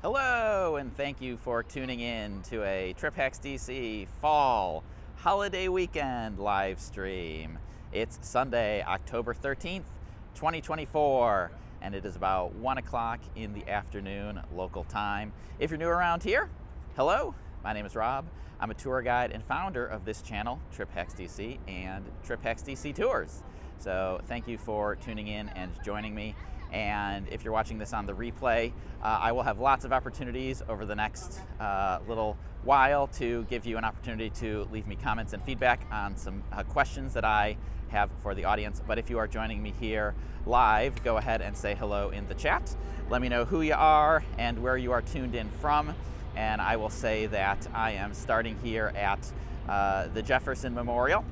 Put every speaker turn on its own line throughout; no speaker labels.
Hello, and thank you for tuning in to a Trip Hacks DC Fall Holiday Weekend live stream. It's Sunday, October 13th, 2024, and it is about 1 o'clock in the afternoon local time. If you're new around here, hello, my name is Rob. I'm a tour guide and founder of this channel, Trip Hacks DC and Trip Hacks DC Tours. So thank you for tuning in and joining me. And if you're watching this on the replay, I will have lots of opportunities over the next little while to give you an opportunity to leave me comments and feedback on some questions that I have for the audience. But if you are joining me here live, go ahead and say hello in the chat. Let me know who you are and where you are tuned in from. And I will say that I am starting here at the Jefferson Memorial.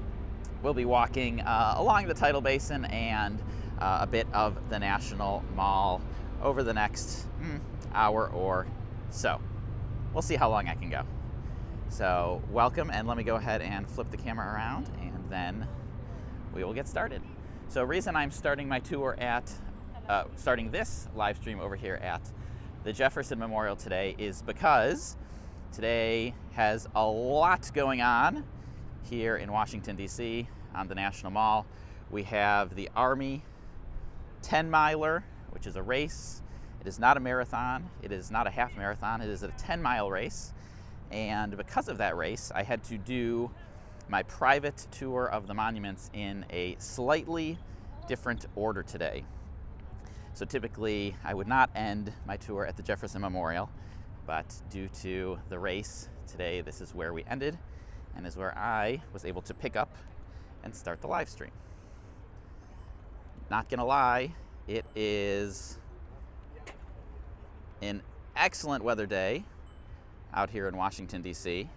We'll be walking along the Tidal Basin and a bit of the National Mall over the next hour or so. We'll see how long I can go. So welcome, and let me go ahead and flip the camera around, and then we will get started. So reason I'm starting my tour at, starting this live stream over here at the Jefferson Memorial today is because today has a lot going on here in Washington, D.C. on the National Mall. We have the Army 10-miler, which is a race. It is not a marathon. It is not a half marathon. It is a 10-mile race. And because of that race, I had to do my private tour of the monuments in a slightly different order today. So typically, I would not end my tour at the Jefferson Memorial, but due to the race today, this is where we ended, and is where I was able to pick up and start the live stream. Not gonna lie, it is an excellent weather day out here in Washington, D.C.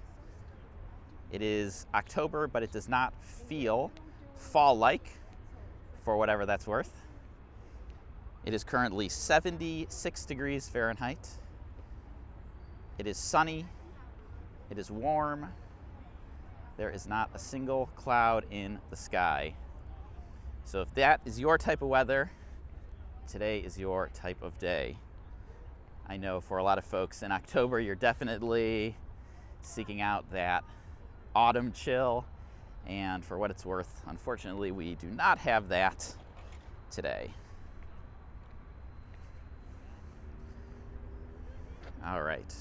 It is October, but it does not feel fall-like, for whatever that's worth. It is currently 76 degrees Fahrenheit. It is sunny. It is warm. There is not a single cloud in the sky. So if that is your type of weather, today is your type of day. I know for a lot of folks in October, you're definitely seeking out that autumn chill. And for what it's worth, unfortunately, we do not have that today. All right.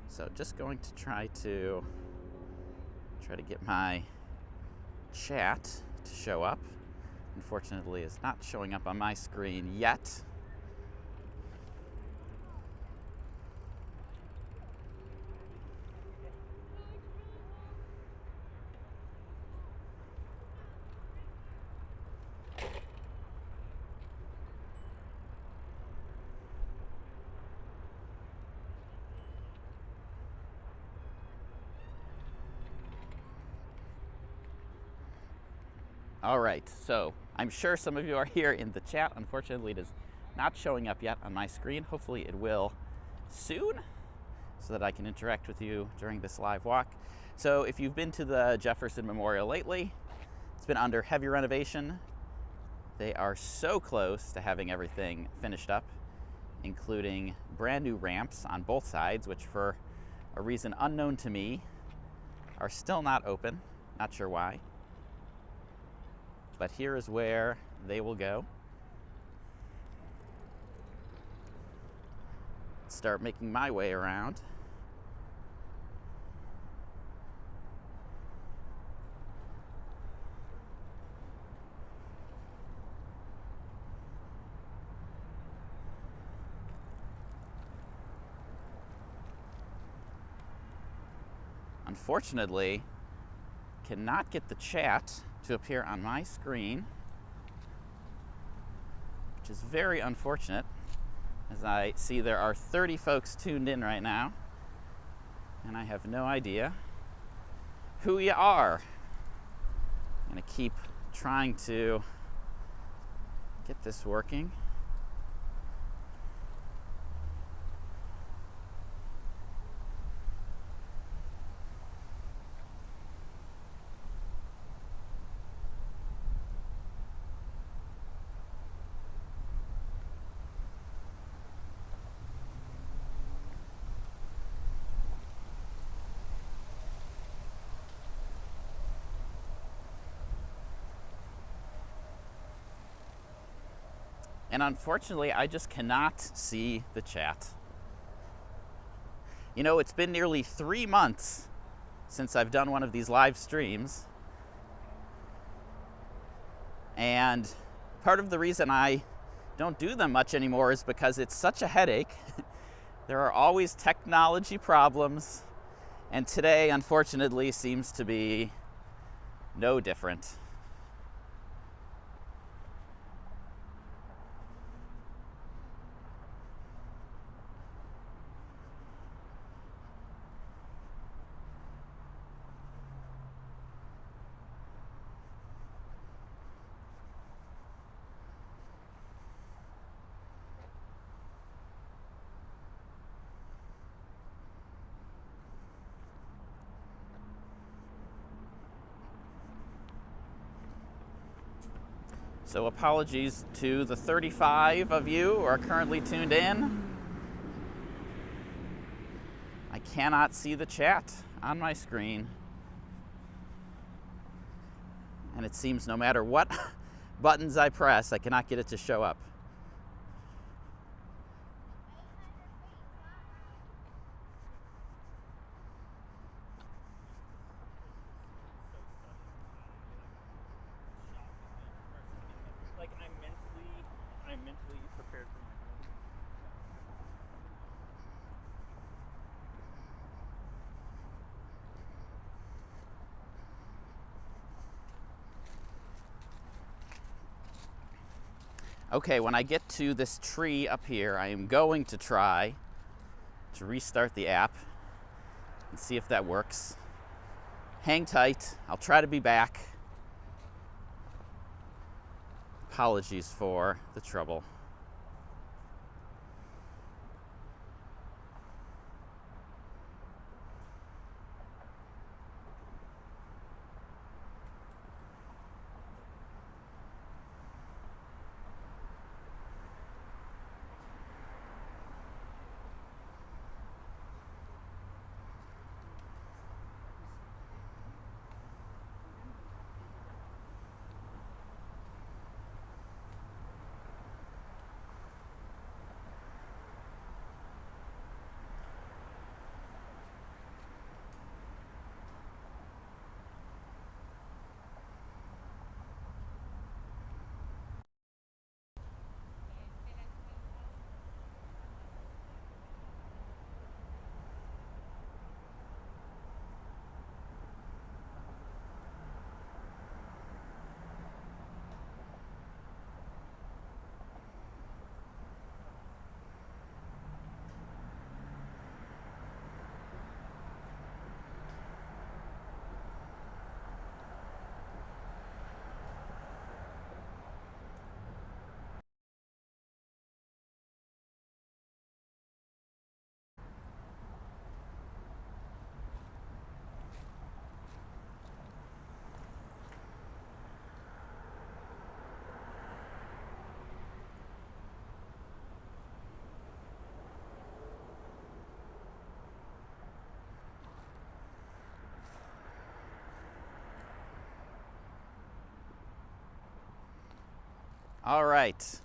So just going to try to get my chat to show up. Unfortunately, it's not showing up on my screen yet. All right, so I'm sure some of you are here in the chat. Unfortunately, it is not showing up yet on my screen. Hopefully it will soon so that I can interact with you during this live walk. So if you've been to the Jefferson Memorial lately, it's been under heavy renovation. They are so close to having everything finished up, including brand new ramps on both sides, which for a reason unknown to me are still not open. Not sure why. But here is where they will go. Start making my way around. Unfortunately, cannot get the chat to appear on my screen, which is very unfortunate, as I see there are 30 folks tuned in right now, and I have no idea who you are. I'm gonna keep trying to get this working. and unfortunately I just cannot see the chat. You know, it's been nearly 3 months since I've done one of these live streams, and part of the reason I don't do them much anymore is because it's such a headache. There are always technology problems, and today, unfortunately, seems to be no different. So apologies to the 35 of you who are currently tuned in. I cannot see the chat on my screen. And it seems no matter what buttons I press, I cannot get it to show up.
I'm mentally prepared for my
Okay, when I get to this tree up here, I am going to try to restart the app and see if that works. Hang tight, I'll try to be back. Apologies for the trouble. All right.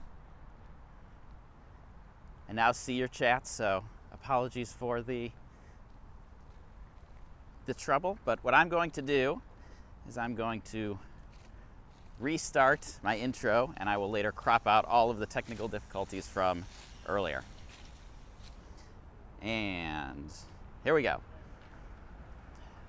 I now see your chat, so apologies for the trouble. But what I'm going to do is I'm going to restart my intro, and I will later crop out all of the technical difficulties from earlier. And here we go.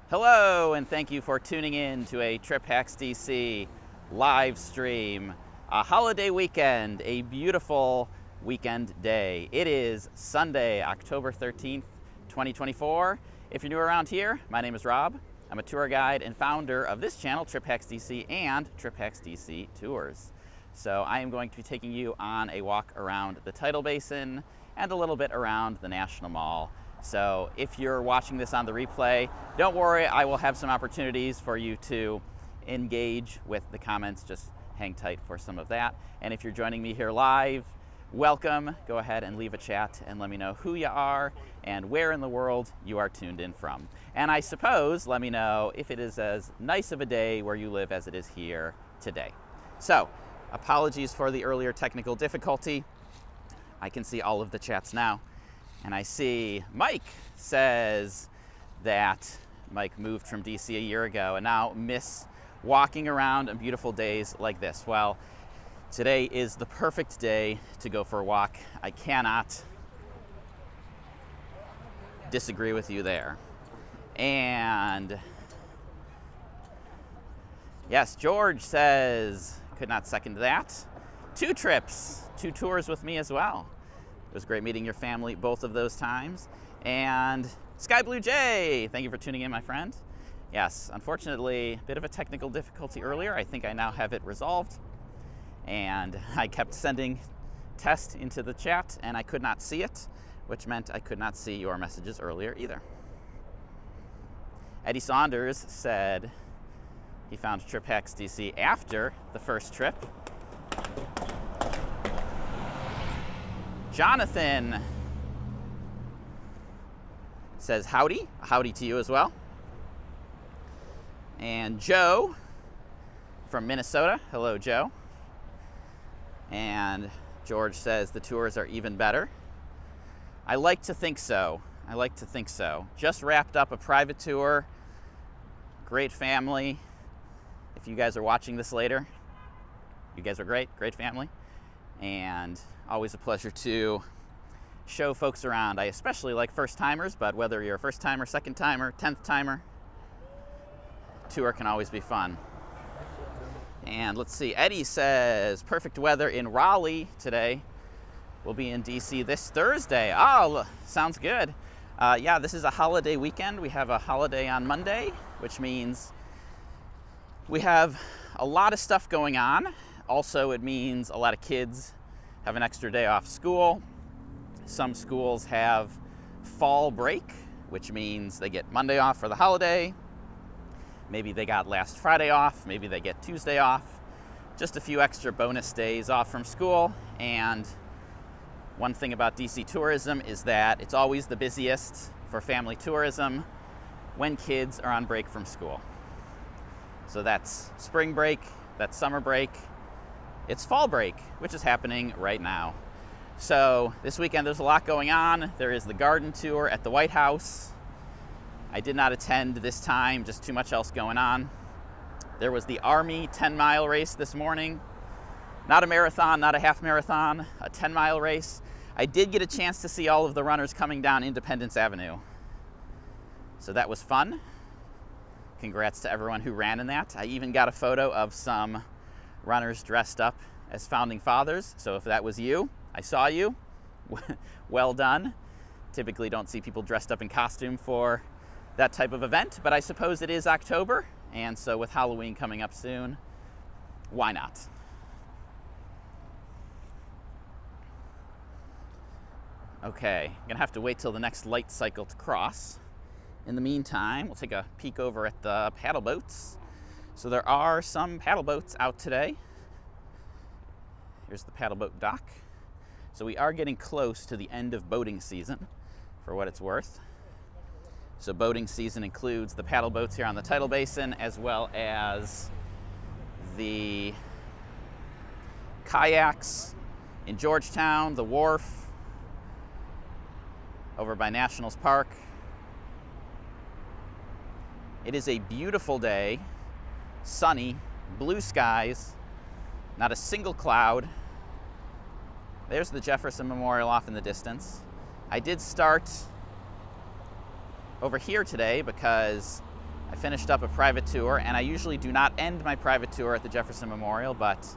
Hello, and thank you for tuning in to a Trip Hacks DC live stream. A holiday weekend, a beautiful weekend day. It is Sunday, October 13th, 2024. If you're new around here, my name is Rob. I'm a tour guide and founder of this channel, Trip Hacks DC and Trip Hacks DC Tours. So I am going to be taking you on a walk around the Tidal Basin and a little bit around the National Mall. So if you're watching this on the replay, don't worry, I will have some opportunities for you to engage with the comments. Just hang tight for some of that. And if you're joining me here live, welcome. Go ahead and leave a chat and let me know who you are and where in the world you are tuned in from. And I suppose let me know if it is as nice of a day where you live as it is here today. So Apologies for the earlier technical difficulty. I can see all of the chats now. And I see Mike says that Mike moved from DC a year ago and now miss walking around on beautiful days like this. Well, today is the perfect day to go for a walk. I cannot disagree with you there. And yes, George says, could not second that. 2 trips, 2 tours with me as well. It was great meeting your family both of those times. And Sky Blue Jay, thank you for tuning in, my friend. Yes, unfortunately, a bit of a technical difficulty earlier. I think I now have it resolved. And I kept sending test into the chat and I could not see it, which meant I could not see your messages earlier either. Eddie Saunders said he found Trip Hacks DC after the first trip. Jonathan says howdy. Howdy to you as well. And Joe from Minnesota. Hello, Joe. And George says the tours are even better. I like to think so. I like to think so. Just wrapped up a private tour. Great family. If you guys are watching this later, you guys are great family. And always a pleasure to show folks around. I especially like first timers, but whether you're a first timer, second timer, 10th timer, tour can always be fun. And let's see, Eddie says perfect weather in Raleigh today. We'll be in DC this Thursday. Oh, sounds good. Yeah, this is a holiday weekend. We have a holiday on Monday, which means we have a lot of stuff going on. Also, it means a lot of kids have an extra day off school. Some schools have fall break, which means they get Monday off for the holiday. Maybe they got last Friday off. Maybe they get Tuesday off. Just a few extra bonus days off from school. And one thing about DC tourism is that it's always the busiest for family tourism when kids are on break from school. So that's spring break, that's summer break, it's fall break, which is happening right now. So this weekend there's a lot going on. There is the garden tour at the White House. I did not attend this time, just too much else going on. There was the Army 10-mile race this morning. Not a marathon, not a half marathon, a 10-mile race. I did get a chance to see all of the runners coming down Independence Avenue. So that was fun. Congrats to everyone who ran in that. I even got a photo of some runners dressed up as founding fathers. So if that was you, I saw you. Well done. Typically don't see people dressed up in costume for that type of event, but I suppose it is October, and so with Halloween coming up soon, why not? Okay, I'm gonna have to wait till the next light cycle to cross. In the meantime, we'll take a peek over at the paddle boats. So there are some paddle boats out today. Here's the paddle boat dock. So we are getting close to the end of boating season, for what it's worth. So boating season includes the paddle boats here on the Tidal Basin, as well as the kayaks in Georgetown, the wharf over by Nationals Park. It is a beautiful day, sunny, blue skies, not a single cloud. There's the Jefferson Memorial off in the distance. I did start over here today because I finished up a private tour, and I usually do not end my private tour at the Jefferson Memorial, but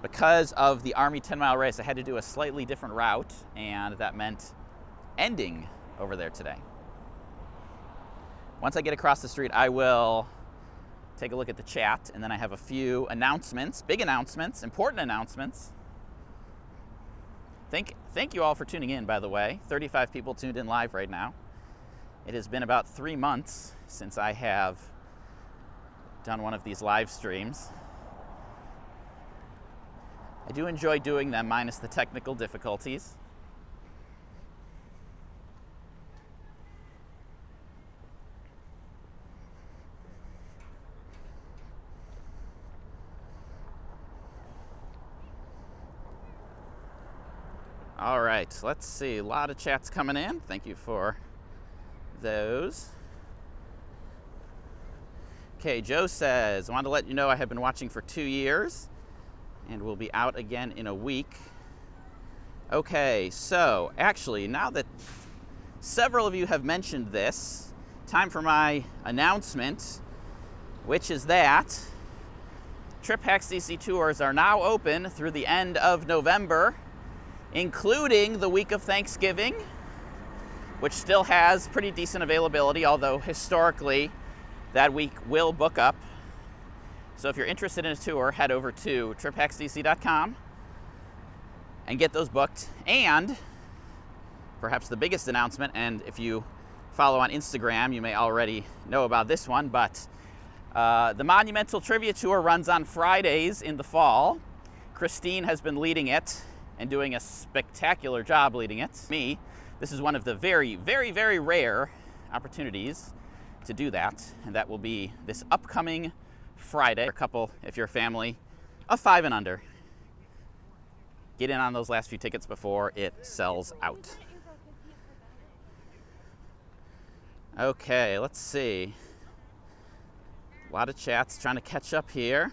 because of the Army 10-mile race, I had to do a slightly different route, and that meant ending over there today. Once I get across the street, I will take a look at the chat, and then I have a few announcements, big announcements, important announcements. Thank you all for tuning in, by the way. 35 people tuned in live right now. It has been about 3 months since I have done one of these live streams. I do enjoy doing them, minus the technical difficulties. All right, let's see. A lot of chats coming in. Thank you for those. Okay, Joe says, I wanted to let you know I have been watching for 2 years and will be out again in a week. Okay, so actually, now that several of you have mentioned this, time for my announcement, which is that Trip Hacks DC tours are now open through the end of November, including the week of Thanksgiving, which still has pretty decent availability, although historically that week will book up. So if you're interested in a tour, head over to triphacksdc.com and get those booked. And perhaps the biggest announcement, and if you follow on Instagram, you may already know about this one, but the Monumental Trivia Tour runs on Fridays in the fall. Christine has been leading it and doing a spectacular job leading it. This is one of the very, very, very rare opportunities to do that, and that will be this upcoming Friday. A couple, if you're a family of 5 and under, get in on those last few tickets before it sells out. Okay, let's see. A lot of chats trying to catch up here.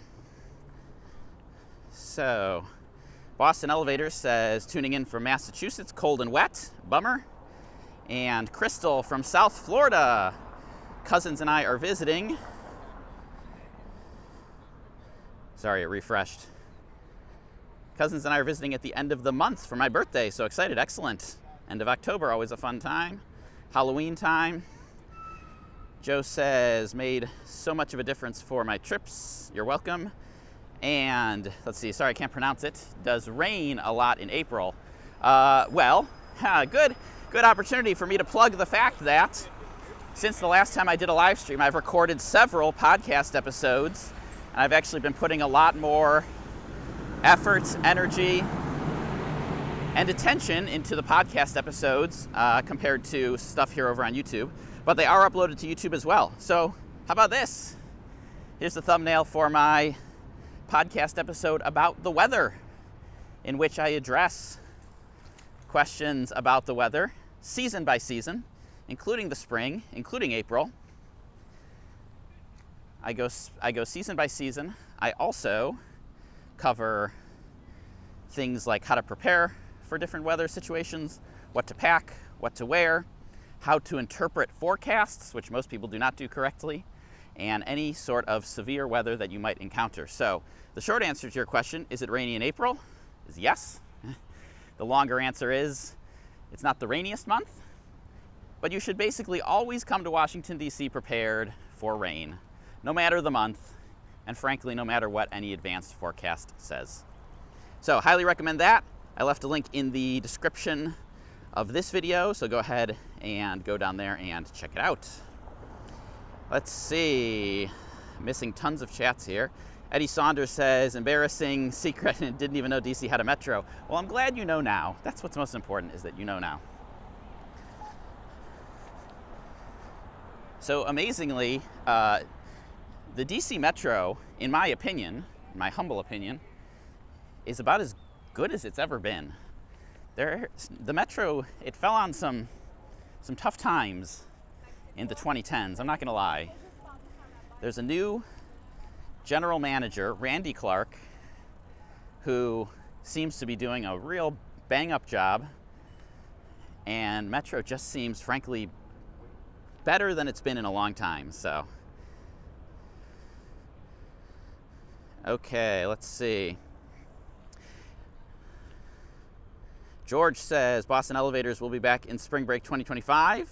So, Boston Elevators says, tuning in from Massachusetts, cold and wet, bummer. And Crystal from South Florida, cousins and I are visiting. Sorry, it refreshed. Cousins and I are visiting at the end of the month for my birthday, so excited, excellent. End of October, always a fun time. Halloween time. Joe says, made so much of a difference for my trips. You're welcome. And let's see, sorry, I can't pronounce it. Does rain a lot in April? Good opportunity for me to plug the fact that since the last time I did a live stream, I've recorded several podcast episodes, and I've actually been putting a lot more effort, energy, and attention into the podcast episodes compared to stuff here over on YouTube. But they are uploaded to YouTube as well. So how about this? Here's the thumbnail for my podcast episode about the weather, in which I address questions about the weather season by season, including the spring, including April. I go season by season. I also cover things like how to prepare for different weather situations, what to pack, what to wear, how to interpret forecasts, which most people do not do correctly, and any sort of severe weather that you might encounter. So the short answer to your question, is it rainy in April? Is yes. The longer answer is, it's not the rainiest month, but you should basically always come to Washington, D.C. prepared for rain, no matter the month, and frankly, no matter what any advanced forecast says. So highly recommend that. I left a link in the description of this video, so go ahead and go down there and check it out. Let's see, missing tons of chats here. Eddie Saunders says, embarrassing secret, and didn't even know DC had a metro. Well, I'm glad you know now. That's what's most important, is that you know now. So amazingly, the DC Metro, in my opinion, my humble opinion, is about as good as it's ever been. The Metro, it fell on some tough times in the 2010s, I'm not gonna lie. There's a new general manager, Randy Clark, who seems to be doing a real bang-up job, and Metro just seems, frankly, better than it's been in a long time, so. Okay, let's see. George says, Boston Elevators will be back in spring break 2025.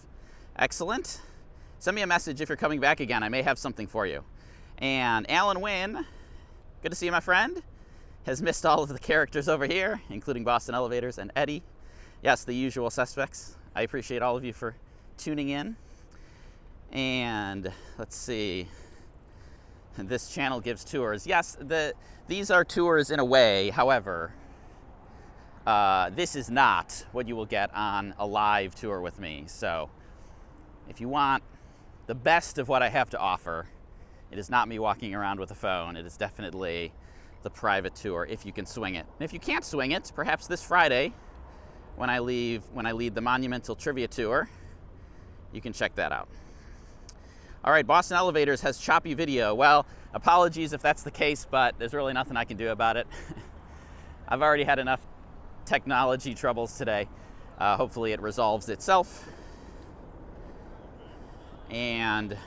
Excellent. Send me a message if you're coming back again. I may have something for you. And Alan Wynn, good to see you, my friend, has missed all of the characters over here, including Boston Elevators and Eddie. Yes, the usual suspects. I appreciate all of you for tuning in. And let's see. This channel gives tours. Yes, these are tours in a way. However, this is not what you will get on a live tour with me. So if you want the best of what I have to offer, it is not me walking around with a phone. It is definitely the private tour, if you can swing it. And if you can't swing it, perhaps this Friday when I lead the Monumental Trivia Tour. You can check that out. All right, Boston Elevators has choppy video. Well, apologies if that's the case, but there's really nothing I can do about it. I've already had enough technology troubles today. Hopefully it resolves itself. And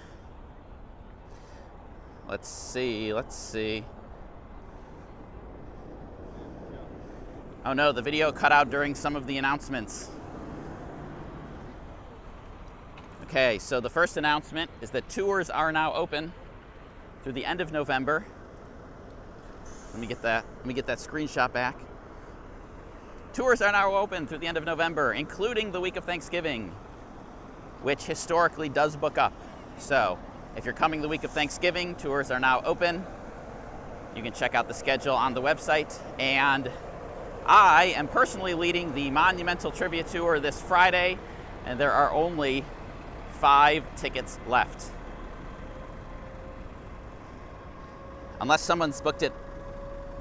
let's see. Oh no, the video cut out during some of the announcements. Okay, so the first announcement is that tours are now open through the end of November. Let me get that screenshot back. Tours are now open through the end of November, including the week of Thanksgiving, which historically does book up. So if you're coming the week of Thanksgiving, tours are now open. You can check out the schedule on the website. And I am personally leading the Monumental Trivia Tour this Friday, and there are only 5 tickets left. Unless someone's booked it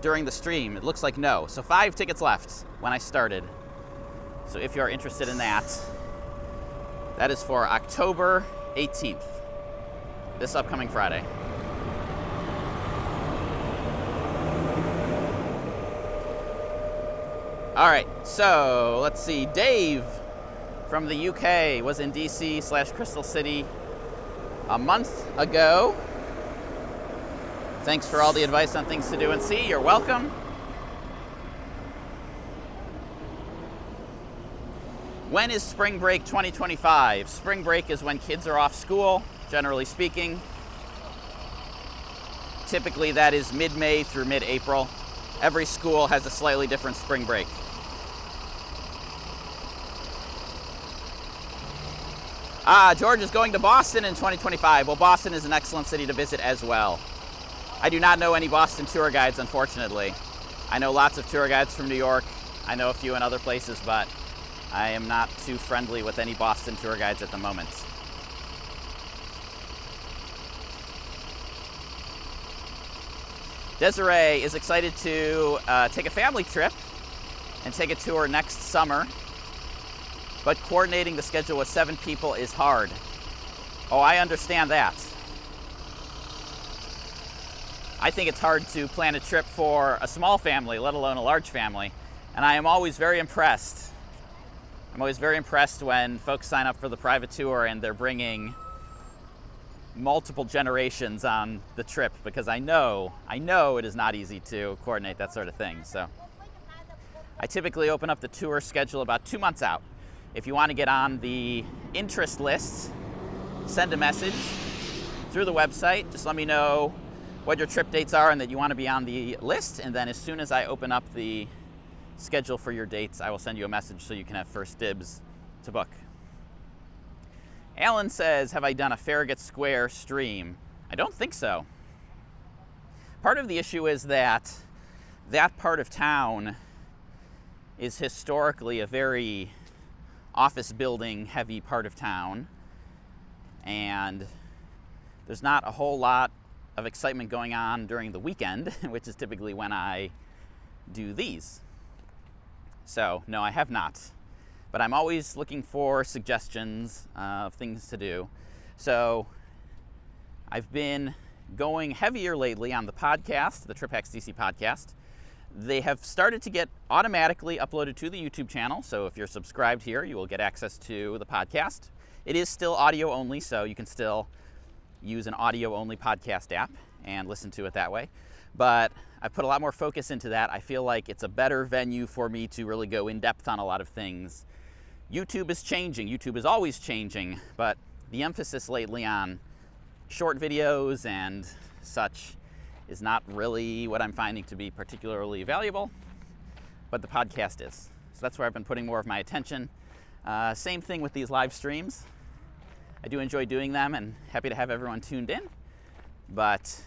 during the stream, it looks like no. So 5 tickets left when I started. So if you're interested in that, that is for October 18th, this upcoming Friday. All right, so let's see. Dave from the UK was in DC/Crystal City a month ago. Thanks for all the advice on things to do and see. You're welcome. When is spring break 2025? Spring break is when kids are off school, generally speaking. Typically that is mid-May through mid-April. Every school has a slightly different spring break. George is going to Boston in 2025. Well, Boston is an excellent city to visit as well. I do not know any Boston tour guides, unfortunately. I know lots of tour guides from New York. I know a few in other places, but I am not too friendly with any Boston tour guides at the moment. Desiree is excited to take a family trip and take a tour next summer, but coordinating the schedule with 7 people is hard. Oh, I understand that. I think it's hard to plan a trip for a small family, let alone a large family, and I am always very impressed. I'm always very impressed when folks sign up for the private tour and they're bringing multiple generations on the trip, because I know it is not easy to coordinate that sort of thing. So I typically open up the tour schedule about 2 months out. If you want to get on the interest list, send a message through the website. Just let me know what your trip dates are and that you want to be on the list, and then as soon as I open up the schedule for your dates, I will send you a message so you can have first dibs to book. Alan says, have I done a Farragut Square stream? I don't think so. Part of the issue is that that part of town is historically a very office building heavy part of town, and there's not a whole lot of excitement going on during the weekend, which is typically when I do these. So no, I have not, but I'm always looking for suggestions of things to do. So I've been going heavier lately on the podcast, the Trip Hacks DC podcast. They have started to get automatically uploaded to the YouTube channel, so if you're subscribed here, you will get access to the podcast. It is still audio only, so you can still use an audio only podcast app and listen to it that way. But I put a lot more focus into that. I feel like it's a better venue for me to really go in depth on a lot of things. YouTube is changing. YouTube is always changing, but the emphasis lately on short videos and such is not really what I'm finding to be particularly valuable, but the podcast is. So that's where I've been putting more of my attention. Same thing with these live streams. I do enjoy doing them and happy to have everyone tuned in, but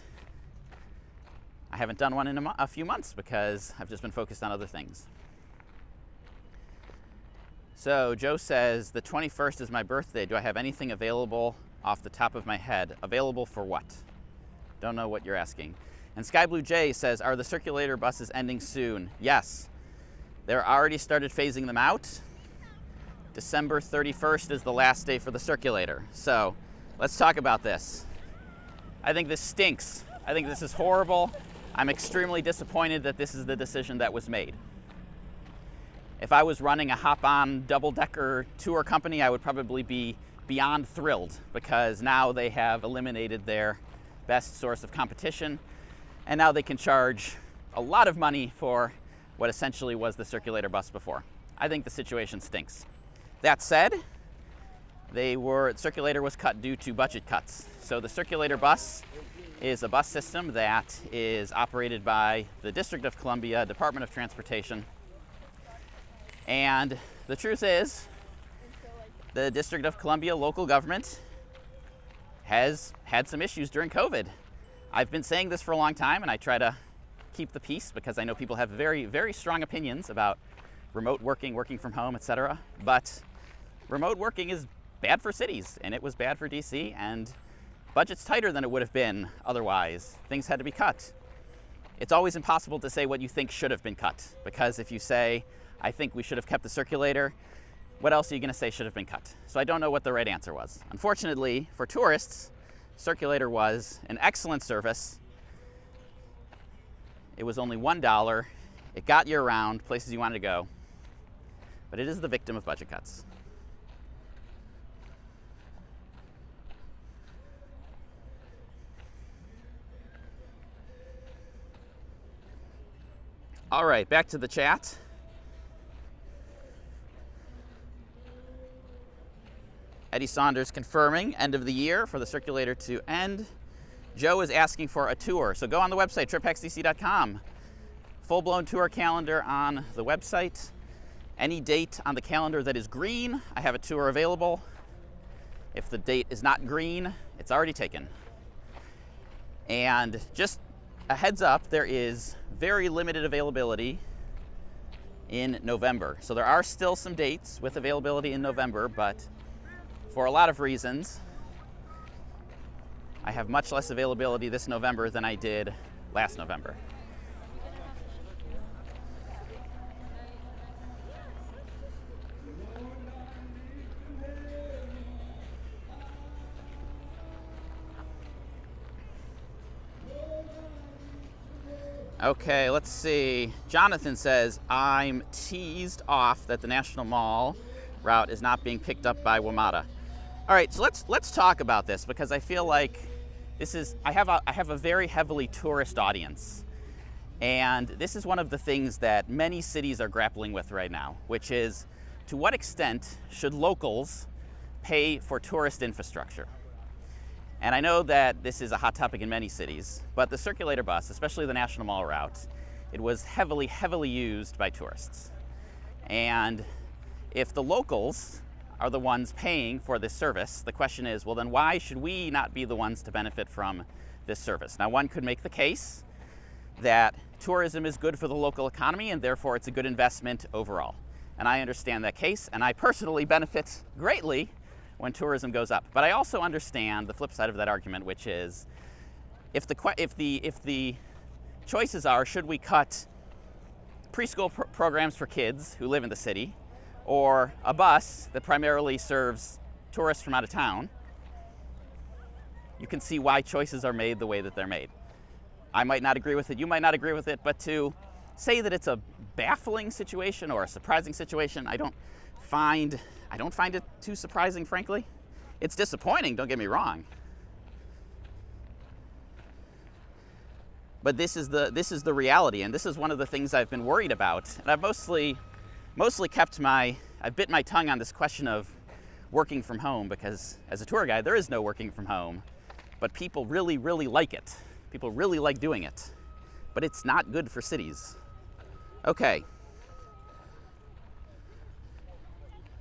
I haven't done one in a few months because I've just been focused on other things. So Joe says, the 21st is my birthday. Do I have anything available off the top of my head? Available for what? Don't know what you're asking. And Sky Blue J says, are the circulator buses ending soon? Yes. They're already started phasing them out. December 31st is the last day for the circulator. So let's talk about this. I think this stinks. I think this is horrible. I'm extremely disappointed that this is the decision that was made. If I was running a hop-on double-decker tour company, I would probably be beyond thrilled because now they have eliminated their best source of competition, and now they can charge a lot of money for what essentially was the circulator bus before. I think the situation stinks. That said, circulator was cut due to budget cuts. So the circulator bus is a bus system that is operated by the District of Columbia Department of Transportation. And the truth is, the District of Columbia local government has had some issues during COVID. I've been saying this for a long time, and I try to keep the peace because I know people have very, very strong opinions about remote working, working from home, etc. But remote working is bad for cities, and it was bad for DC, and budget's tighter than it would have been otherwise. Things had to be cut. It's always impossible to say what you think should have been cut, because if you say, I think we should have kept the circulator, what else are you going to say should have been cut? So I don't know what the right answer was. Unfortunately, for tourists, circulator was an excellent service. It was only $1. It got you around places you wanted to go, but it is the victim of budget cuts. All right, back to the chat. Eddie Saunders confirming end of the year for the circulator to end. Joe is asking for a tour, so go on the website, triphexdc.com. Full-blown tour calendar on the website. Any date on the calendar that is green, I have a tour available. If the date is not green, it's already taken. And just a heads up, there is very limited availability in November. So there are still some dates with availability in November, but for a lot of reasons, I have much less availability this November than I did last November. Okay, let's see. Jonathan says, I'm teased off that the National Mall route is not being picked up by WMATA. All right, so let's talk about this because I feel like I have a very heavily tourist audience, and this is one of the things that many cities are grappling with right now, which is to what extent should locals pay for tourist infrastructure? And I know that this is a hot topic in many cities, but the circulator bus, especially the National Mall route, it was heavily, heavily used by tourists. And if the locals are the ones paying for this service, the question is, well, then why should we not be the ones to benefit from this service? Now, one could make the case that tourism is good for the local economy and therefore it's a good investment overall. And I understand that case, and I personally benefit greatly when tourism goes up. But I also understand the flip side of that argument, which is if the choices are, should we cut preschool programs for kids who live in the city, or a bus that primarily serves tourists from out of town, you can see why choices are made the way that they're made. I might not agree with it, you might not agree with it, but to say that it's a baffling situation or a surprising situation, I don't find it too surprising, frankly. It's disappointing, don't get me wrong. But this is the reality, and this is one of the things I've been worried about. And I've mostly I've bit my tongue on this question of working from home, because as a tour guide, there is no working from home, but people really, really like it. People really like doing it, but it's not good for cities. Okay.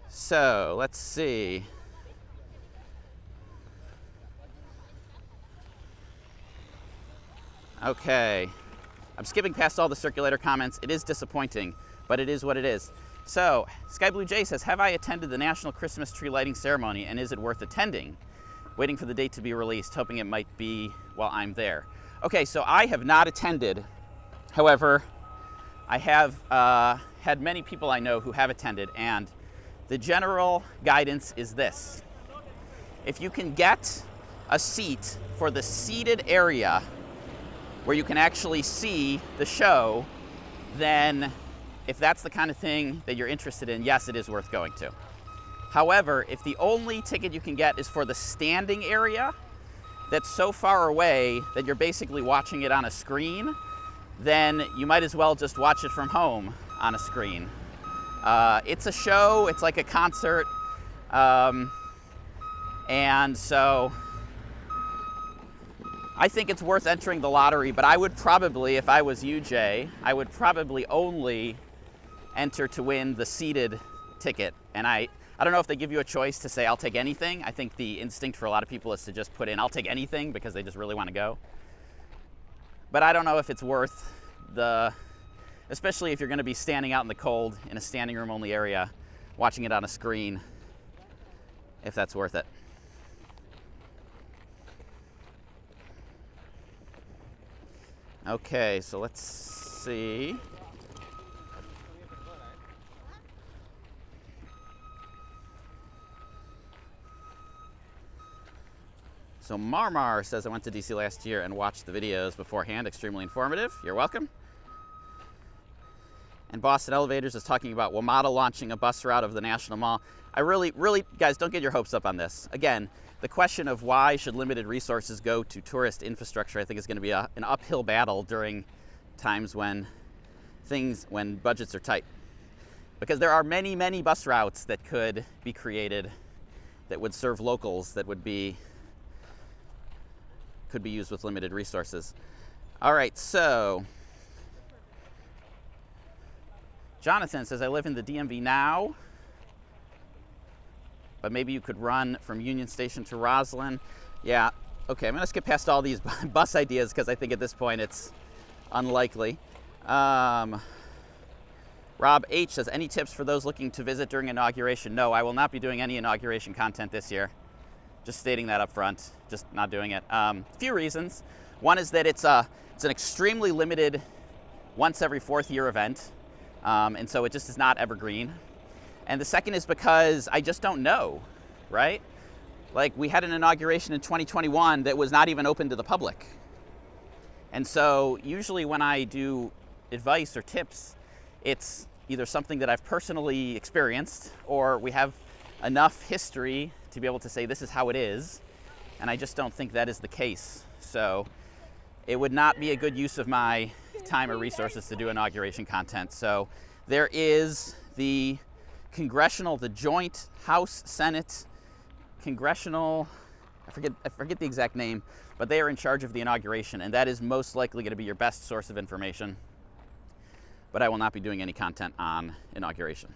So let's see. Okay. I'm skipping past all the circulator comments. It is disappointing, but it is what it is. So, Sky Blue Jay says, have I attended the National Christmas Tree Lighting Ceremony, and is it worth attending? Waiting for the date to be released, hoping it might be while I'm there. Okay, so I have not attended. However, I have had many people I know who have attended, and the general guidance is this. If you can get a seat for the seated area where you can actually see the show, then if that's the kind of thing that you're interested in, yes, it is worth going to. However, if the only ticket you can get is for the standing area that's so far away that you're basically watching it on a screen, then you might as well just watch it from home on a screen. It's a show, it's like a concert, and so I think it's worth entering the lottery, but I would probably, if I was you, Jay, I would probably only enter to win the seated ticket. And I don't know if they give you a choice to say, I'll take anything. I think the instinct for a lot of people is to just put in, I'll take anything, because they just really want to go. But I don't know if it's worth especially if you're going to be standing out in the cold in a standing room only area, watching it on a screen, if that's worth it. Okay, so let's see. So Marmar says, I went to DC last year and watched the videos beforehand. Extremely informative. You're welcome. And Boston Elevators is talking about WMATA launching a bus route of the National Mall. I really, guys, don't get your hopes up on this. Again, the question of why should limited resources go to tourist infrastructure, I think is going to be an uphill battle during times when budgets are tight. Because there are many, many bus routes that could be created that would serve locals that could be used with limited resources. All right, so Jonathan says, I live in the DMV now, but maybe you could run from Union Station to Roslyn. Yeah, okay, I'm gonna skip past all these bus ideas because I think at this point it's unlikely. Rob H says, any tips for those looking to visit during inauguration? No, I will not be doing any inauguration content this year. Just stating that up front, just not doing it. Few reasons. One is that it's an extremely limited once every fourth year event. And so it just is not evergreen. And the second is because I just don't know, right? Like, we had an inauguration in 2021 that was not even open to the public. And so usually when I do advice or tips, it's either something that I've personally experienced, or we have enough history to be able to say this is how it is. And I just don't think that is the case. So it would not be a good use of my time or resources to do inauguration content. So there is the joint House, Senate, Congressional, I forget the exact name, but they are in charge of the inauguration, and that is most likely going to be your best source of information. But I will not be doing any content on inauguration.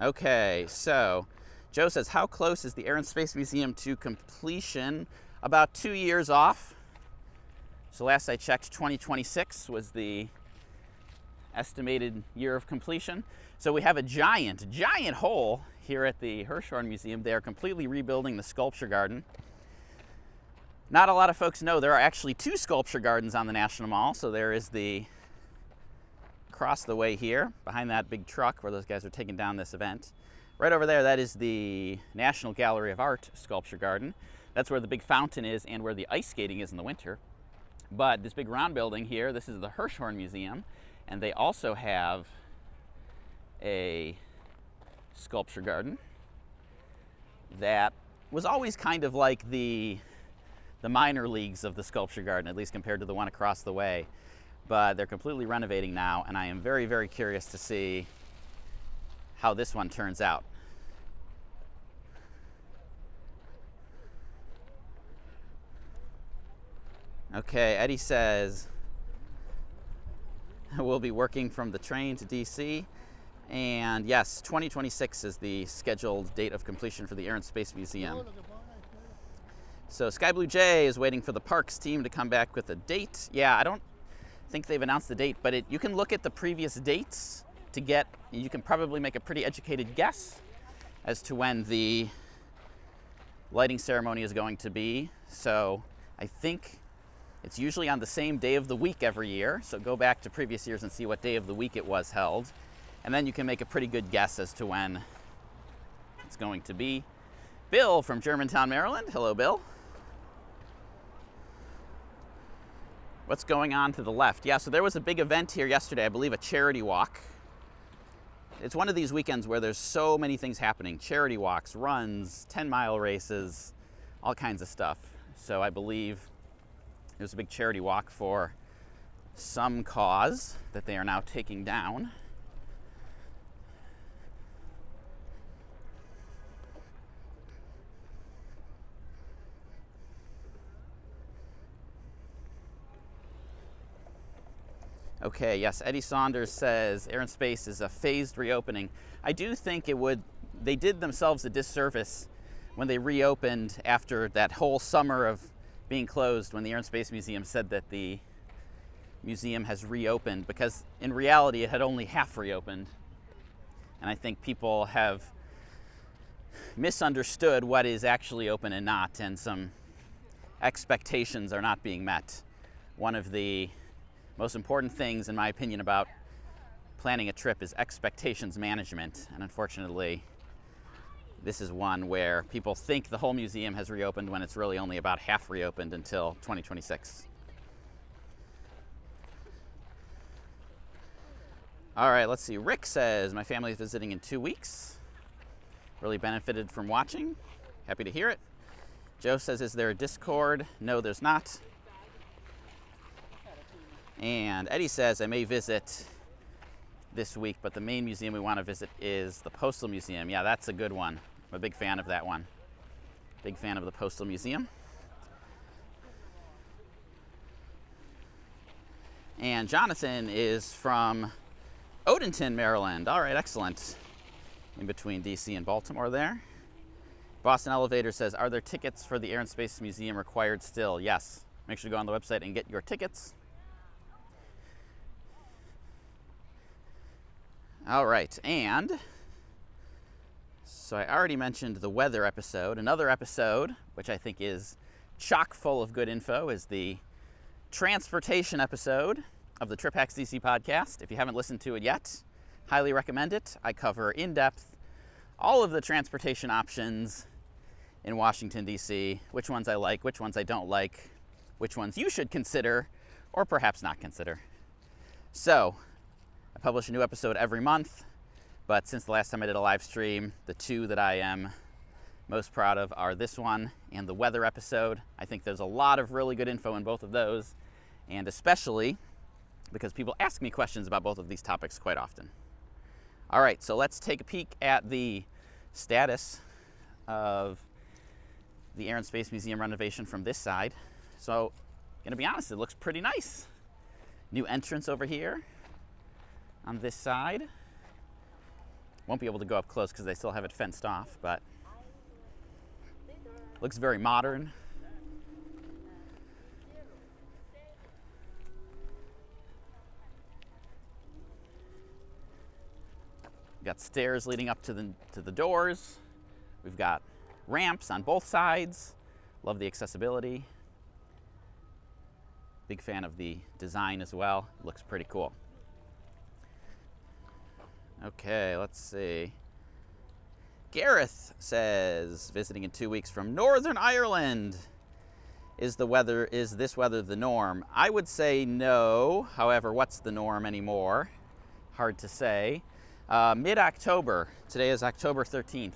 Okay, so Joe says, how close is the Air and Space Museum to completion? About 2 years off. So last I checked, 2026 was the estimated year of completion. So we have a giant hole here at the Hirshhorn Museum. They are completely rebuilding the sculpture garden. Not a lot of folks know there are actually 2 sculpture gardens on the National Mall. So there is the across the way here, behind that big truck where those guys are taking down this event. Right over there, that is the National Gallery of Art sculpture garden. That's where the big fountain is and where the ice skating is in the winter. But this big round building here, this is the Hirshhorn Museum, and they also have a sculpture garden that was always kind of like the minor leagues of the sculpture garden, at least compared to the one across the way. But they're completely renovating now, and I am very, very curious to see how this one turns out. Okay, Eddie says, we'll be working from the train to DC. And yes, 2026 is the scheduled date of completion for the Air and Space Museum. So Sky Blue Jay is waiting for the parks team to come back with a date. Yeah, I don't think they've announced the date, but you can look at the previous dates to you can probably make a pretty educated guess as to when the lighting ceremony is going to be. So I think It's usually on the same day of the week every year, so go back to previous years and see what day of the week it was held, and then you can make a pretty good guess as to when it's going to be. Bill from Germantown, Maryland. Hello, Bill. What's going on to the left? Yeah, so there was a big event here yesterday, I believe a charity walk. It's one of these weekends where there's so many things happening. Charity walks, runs, 10-mile races, all kinds of stuff. So I believe there's a big charity walk for some cause that they are now taking down. Okay, yes, Eddie Saunders says Air and Space is a phased reopening. I do think they did themselves a disservice when they reopened after that whole summer of being closed, when the Air and Space Museum said that the museum has reopened, because in reality it had only half reopened. And I think people have misunderstood what is actually open and not, and some expectations are not being met. One of the most important things, in my opinion, about planning a trip is expectations management. And unfortunately, this is one where people think the whole museum has reopened when it's really only about half reopened until 2026. All right, let's see. Rick says, my family is visiting in 2 weeks. Really benefited from watching. Happy to hear it. Joe says, is there a Discord? No, there's not. And Eddie says, I may visit this week, but the main museum we want to visit is the Postal Museum. Yeah, that's a good one. I'm a big fan of that one. Big fan of the Postal Museum. And Jonathan is from Odenton, Maryland. All right, excellent. In between DC and Baltimore there. Boston Elevator says, are there tickets for the Air and Space Museum required still? Yes. Make sure to go on the website and get your tickets. All right, and so I already mentioned the weather episode. Another episode, which I think is chock full of good info, is the transportation episode of the Trip Hacks DC podcast. If you haven't listened to it yet, highly recommend it. I cover in depth all of the transportation options in Washington, DC, which ones I like, which ones I don't like, which ones you should consider or perhaps not consider. So, I publish a new episode every month, but since the last time I did a live stream, the two that I am most proud of are this one and the weather episode. I think there's a lot of really good info in both of those, and especially because people ask me questions about both of these topics quite often. All right, so let's take a peek at the status of the Air and Space Museum renovation from this side. So, gonna be honest, it looks pretty nice. New entrance over here on this side. Won't be able to go up close because they still have it fenced off, but looks very modern. We've got stairs leading up to the doors. We've got ramps on both sides. Love the accessibility. Big fan of the design as well. Looks pretty cool. Okay, let's see. Gareth says, visiting in 2 weeks from Northern Ireland. Is this weather the norm? I would say no. However, what's the norm anymore? Hard to say. Mid-October, today is October 13th.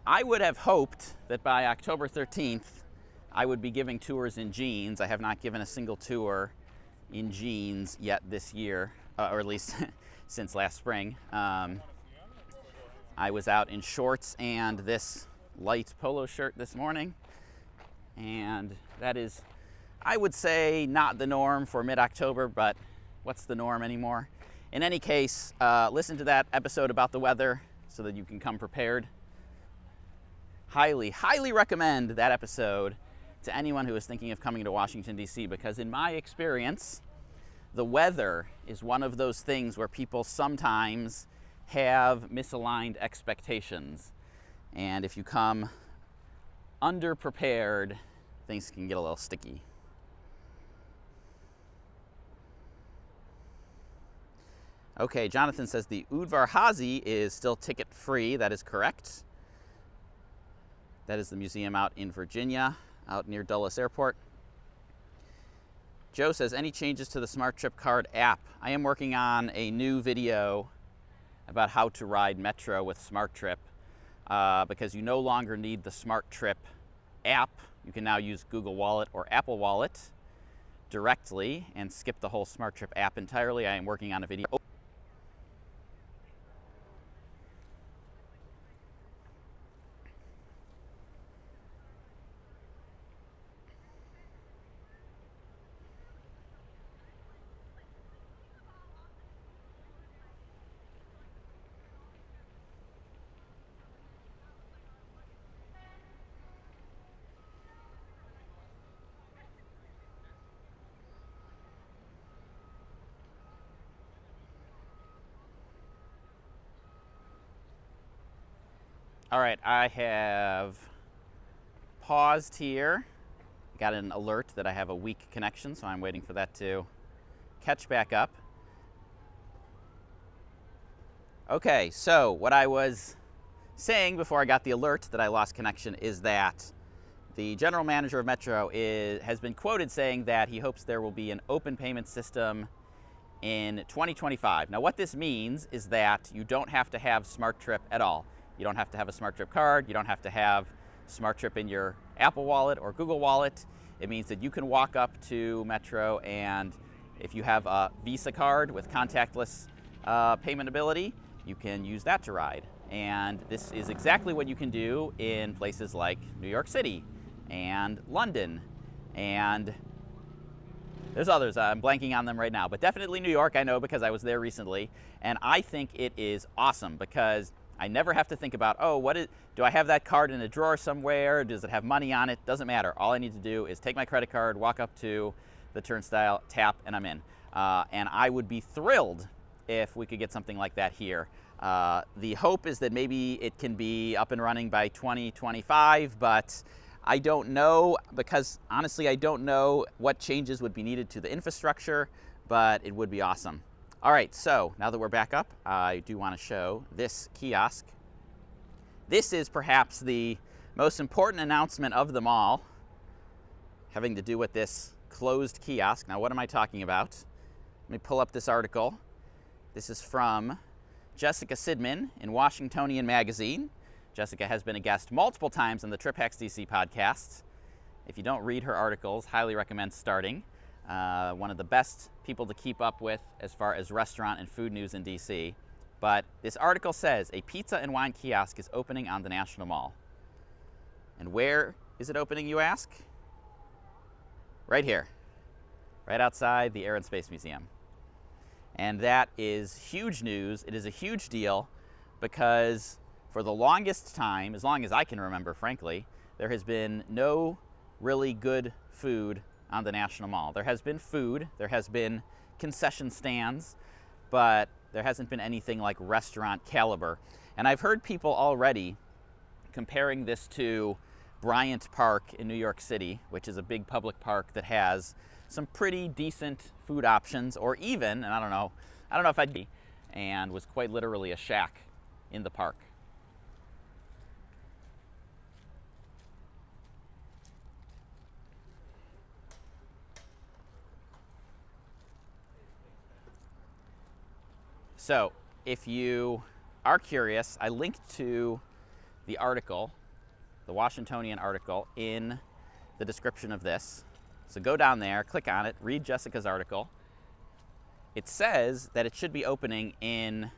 I would have hoped that by October 13th, I would be giving tours in jeans. I have not given a single tour in jeans yet this year, or at least since last spring. I was out in shorts and this light polo shirt this morning, and that is, I would say, not the norm for mid-October, but what's the norm anymore? In any case, listen to that episode about the weather so that you can come prepared. Highly, highly recommend that episode to anyone who is thinking of coming to Washington, D.C., because in my experience, the weather is one of those things where people sometimes have misaligned expectations. And if you come underprepared, things can get a little sticky. Okay, Jonathan says the Udvar Hazy is still ticket free. That is correct. That is the museum out in Virginia, out near Dulles Airport. Joe says, any changes to the Smart Trip card app? I am working on a new video about how to ride Metro with Smart Trip because you no longer need the Smart Trip app. You can now use Google Wallet or Apple Wallet directly and skip the whole Smart Trip app entirely. I am working on a video. All right, I have paused here. Got an alert that I have a weak connection, so I'm waiting for that to catch back up. Okay, so what I was saying before I got the alert that I lost connection is that the general manager of Metro has been quoted saying that he hopes there will be an open payment system in 2025. Now what this means is that you don't have to have Smart Trip at all. You don't have to have a Smart Trip card. You don't have to have Smart Trip in your Apple Wallet or Google Wallet. It means that you can walk up to Metro, and if you have a Visa card with contactless payment ability, you can use that to ride. And this is exactly what you can do in places like New York City and London, and there's others. I'm blanking on them right now, but definitely New York, I know because I was there recently, and I think it is awesome because I never have to think about, oh, do I have that card in a drawer somewhere? Does it have money on it? Doesn't matter. All I need to do is take my credit card, walk up to the turnstile, tap, and I'm in. And I would be thrilled if we could get something like that here. The hope is that maybe it can be up and running by 2025, but I don't know, because honestly I don't know what changes would be needed to the infrastructure, but it would be awesome. All right, so now that we're back up, I do want to show this kiosk. This is perhaps the most important announcement of them all, having to do with this closed kiosk. Now, what am I talking about? Let me pull up this article. This is from Jessica Sidman in Washingtonian Magazine. Jessica has been a guest multiple times on the Trip Hacks DC podcast. If you don't read her articles, highly recommend starting. One of the best people to keep up with as far as restaurant and food news in DC. But this article says a pizza and wine kiosk is opening on the National Mall. And where is it opening, you ask? Right here, right outside the Air and Space Museum. And that is huge news. It is a huge deal because for the longest time, as long as I can remember, frankly, there has been no really good food on the National Mall. There has been food, there has been concession stands, but there hasn't been anything like restaurant caliber. And I've heard people already comparing this to Bryant Park in New York City, which is a big public park that has some pretty decent food options, or even, and I don't know if I'd be, and was quite literally a shack in the park. So if you are curious, I linked to the article, the Washingtonian article, in the description of this. So go down there, click on it, read Jessica's article. It says that it should be opening in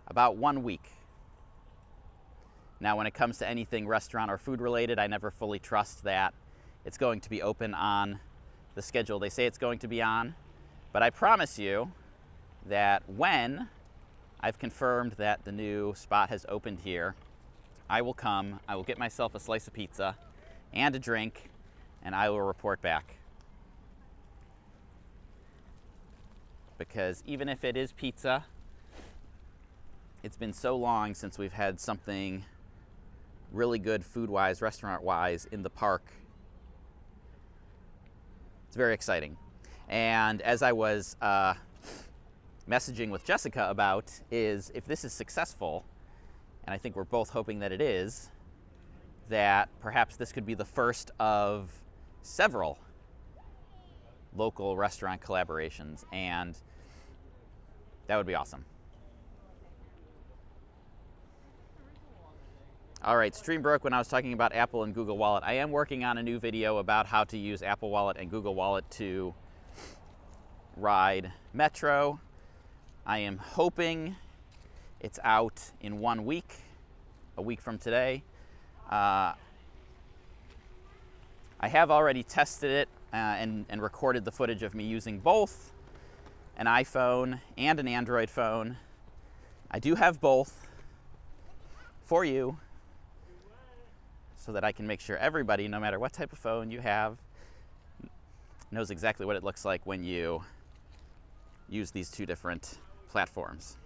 about 1 week. Now, when it comes to anything restaurant or food related, I never fully trust that it's going to be open on the schedule they say it's going to be on. But I promise you that when I've confirmed that the new spot has opened here, I will come, I will get myself a slice of pizza and a drink, and I will report back. Because even if it is pizza, it's been so long since we've had something really good food-wise, restaurant-wise in the park. It's very exciting. And as I was messaging with Jessica about is, if this is successful, and I think we're both hoping that it is, that perhaps this could be the first of several local restaurant collaborations, and that would be awesome. All right, stream broke when I was talking about Apple and Google Wallet. I am working on a new video about how to use Apple Wallet and Google Wallet to ride Metro. I am hoping it's out in 1 week, a week from today. I have already tested it and recorded the footage of me using both an iPhone and an Android phone. I do have both for you, so that I can make sure everybody, no matter what type of phone you have, knows exactly what it looks like when you use these two different platforms.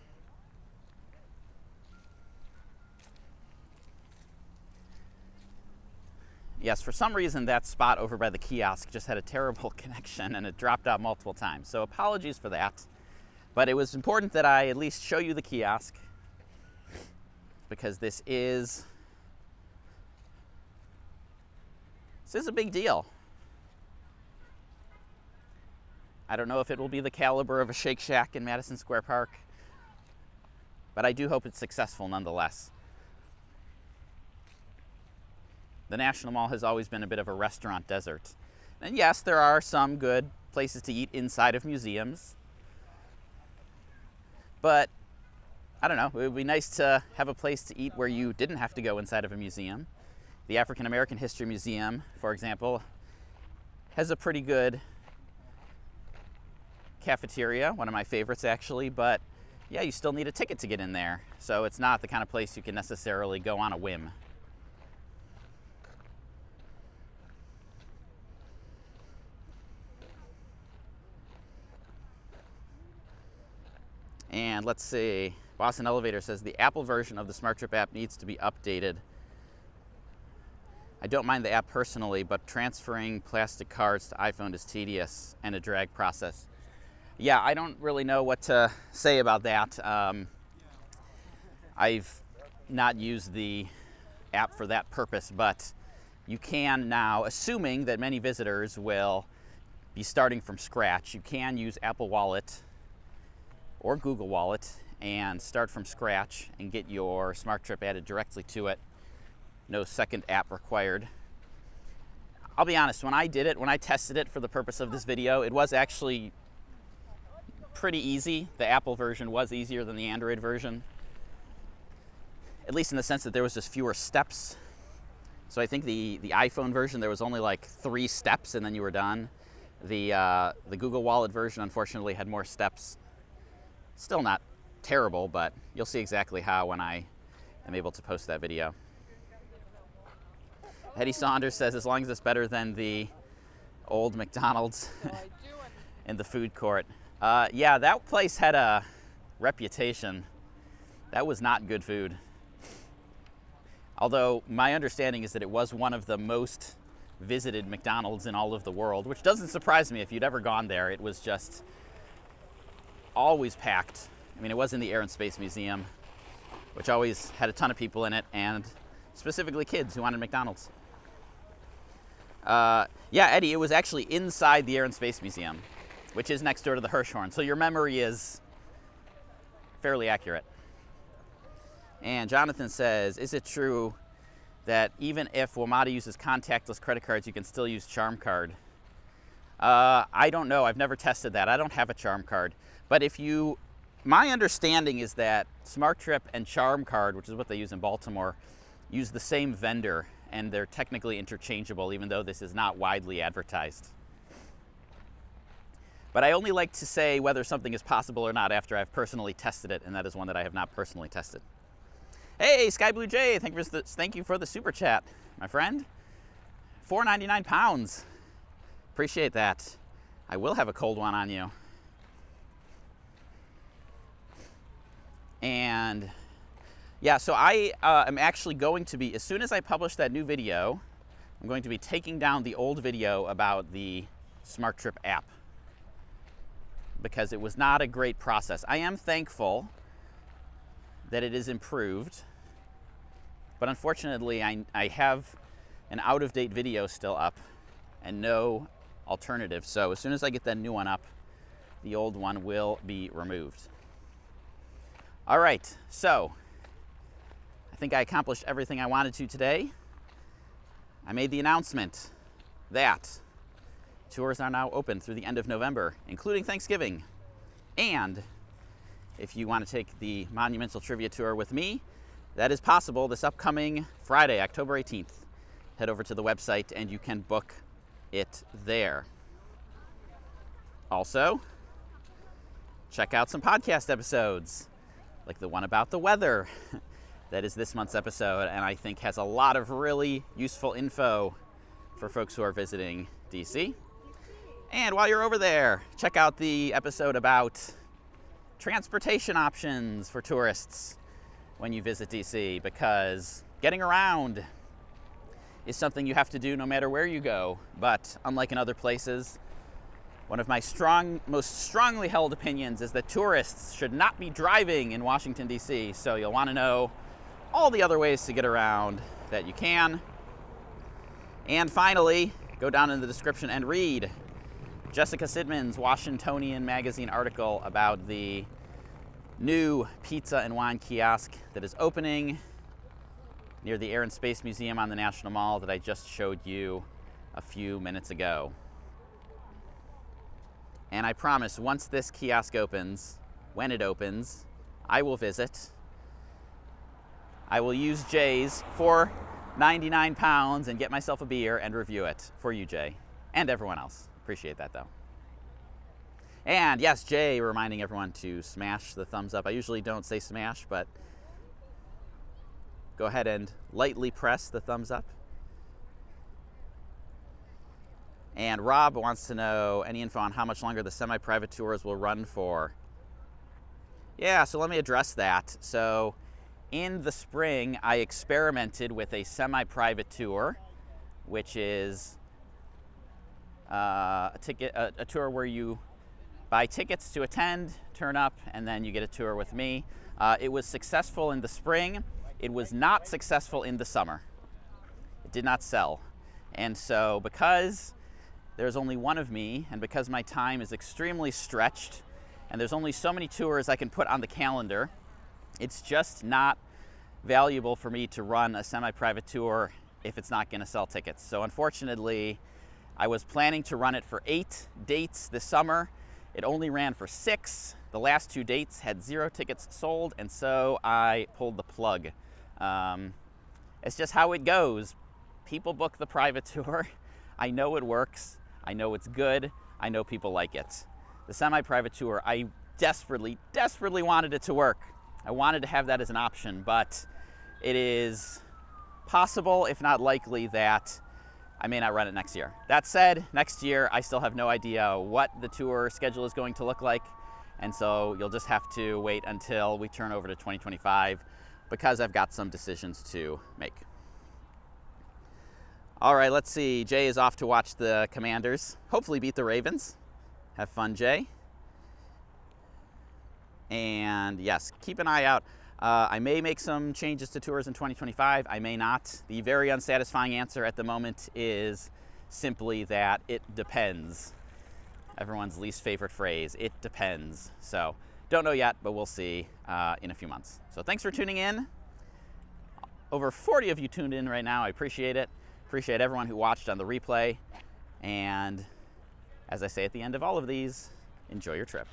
Yes, for some reason that spot over by the kiosk just had a terrible connection and it dropped out multiple times. So apologies for that. But it was important that I at least show you the kiosk, because this is a big deal. I don't know if it will be the caliber of a Shake Shack in Madison Square Park, but I do hope it's successful nonetheless. The National Mall has always been a bit of a restaurant desert. And yes, there are some good places to eat inside of museums, but I don't know, it would be nice to have a place to eat where you didn't have to go inside of a museum. The African American History Museum, for example, has a pretty good cafeteria, one of my favorites actually, but yeah, you still need a ticket to get in there. So it's not the kind of place you can necessarily go on a whim. And let's see, Boston Elevator says the Apple version of the Smart Trip app needs to be updated. I don't mind the app personally, but transferring plastic cards to iPhone is tedious and a drag process. Yeah, I don't really know what to say about that. I've not used the app for that purpose, but you can now, assuming that many visitors will be starting from scratch, you can use Apple Wallet or Google Wallet and start from scratch and get your Smart Trip added directly to it. No second app required. I'll be honest, when I did it, when I tested it for the purpose of this video, it was actually pretty easy. The Apple version was easier than the Android version, at least in the sense that there was just fewer steps. So I think the iPhone version, there was only like 3 steps and then you were done. The Google Wallet version, unfortunately, had more steps. Still not terrible, but you'll see exactly how when I am able to post that video. Eddie Saunders says, as long as it's better than the old McDonald's in the food court. Yeah, that place had a reputation. That was not good food. Although my understanding is that it was one of the most visited McDonald's in all of the world, which doesn't surprise me. If you'd ever gone there, it was just always packed. I mean, it was in the Air and Space Museum, which always had a ton of people in it, and specifically kids who wanted McDonald's. Yeah, Eddie, it was actually inside the Air and Space Museum, which is next door to the Hirshhorn, so your memory is fairly accurate. And Jonathan says, is it true that even if WMATA uses contactless credit cards, you can still use Charm Card? I don't know. I've never tested that. I don't have a Charm Card. But if you, my understanding is that Smart Trip and Charm Card, which is what they use in Baltimore, use the same vendor, and they're technically interchangeable, even though this is not widely advertised. But I only like to say whether something is possible or not after I've personally tested it, and that is one that I have not personally tested. Hey, Sky Blue Jay, thank you for the super chat, my friend. 4.99 pounds. Appreciate that. I will have a cold one on you. And yeah, so I am actually going to be, as soon as I publish that new video, I'm going to be taking down the old video about the Smart Trip app. because it was not a great process. I am thankful that it is improved, but unfortunately I have an out-of-date video still up and no alternative. So as soon as I get that new one up, the old one will be removed. All right, so I think I accomplished everything I wanted to today. I made the announcement that tours are now open through the end of November, including Thanksgiving. And if you want to take the Monumental Trivia Tour with me, that is possible this upcoming Friday, October 18th. Head over to the website and you can book it there. Also, check out some podcast episodes, like the one about the weather. That is this month's episode, and I think has a lot of really useful info for folks who are visiting DC. And while you're over there, check out the episode about transportation options for tourists when you visit DC, because getting around is something you have to do no matter where you go. But unlike in other places, one of my most strongly held opinions is that tourists should not be driving in Washington, D.C., so you'll want to know all the other ways to get around that you can. And finally, go down in the description and read Jessica Sidman's Washingtonian magazine article about the new pizza and wine kiosk that is opening near the Air and Space Museum on the National Mall that I just showed you a few minutes ago. And I promise, once this kiosk opens, when it opens, I will visit. I will use Jay's for 99 pounds and get myself a beer and review it for you, Jay, and everyone else. Appreciate that, though. And yes, Jay reminding everyone to smash the thumbs up. I usually don't say smash, but go ahead and lightly press the thumbs up. And Rob wants to know any info on how much longer the semi-private tours will run for. Yeah, so let me address that. So in the spring, I experimented with a semi-private tour, which is a tour where you buy tickets to attend, turn up, and then you get a tour with me. It was successful in the spring. It was not successful in the summer. It did not sell. And so because there's only one of me, and because my time is extremely stretched, and there's only so many tours I can put on the calendar, it's just not valuable for me to run a semi-private tour if it's not going to sell tickets. So unfortunately, I was planning to run it for 8 dates this summer. It only ran for 6. The last 2 dates had 0 tickets sold, and so I pulled the plug. It's just how it goes. People book the private tour. I know it works. I know it's good. I know people like it. The semi-private tour, I desperately, desperately wanted it to work. I wanted to have that as an option, but it is possible, if not likely, that I may not run it next year. That said, next year, I still have no idea what the tour schedule is going to look like, and so you'll just have to wait until we turn over to 2025, because I've got some decisions to make. All right, let's see. Jay is off to watch the Commanders hopefully beat the Ravens. Have fun, Jay. And yes, keep an eye out. I may make some changes to tours in 2025. I may not. The very unsatisfying answer at the moment is simply that it depends. Everyone's least favorite phrase, it depends. So don't know yet, but we'll see in a few months. So thanks for tuning in. Over 40 of you tuned in right now. I appreciate it. Appreciate everyone who watched on the replay. And as I say at the end of all of these, enjoy your trip.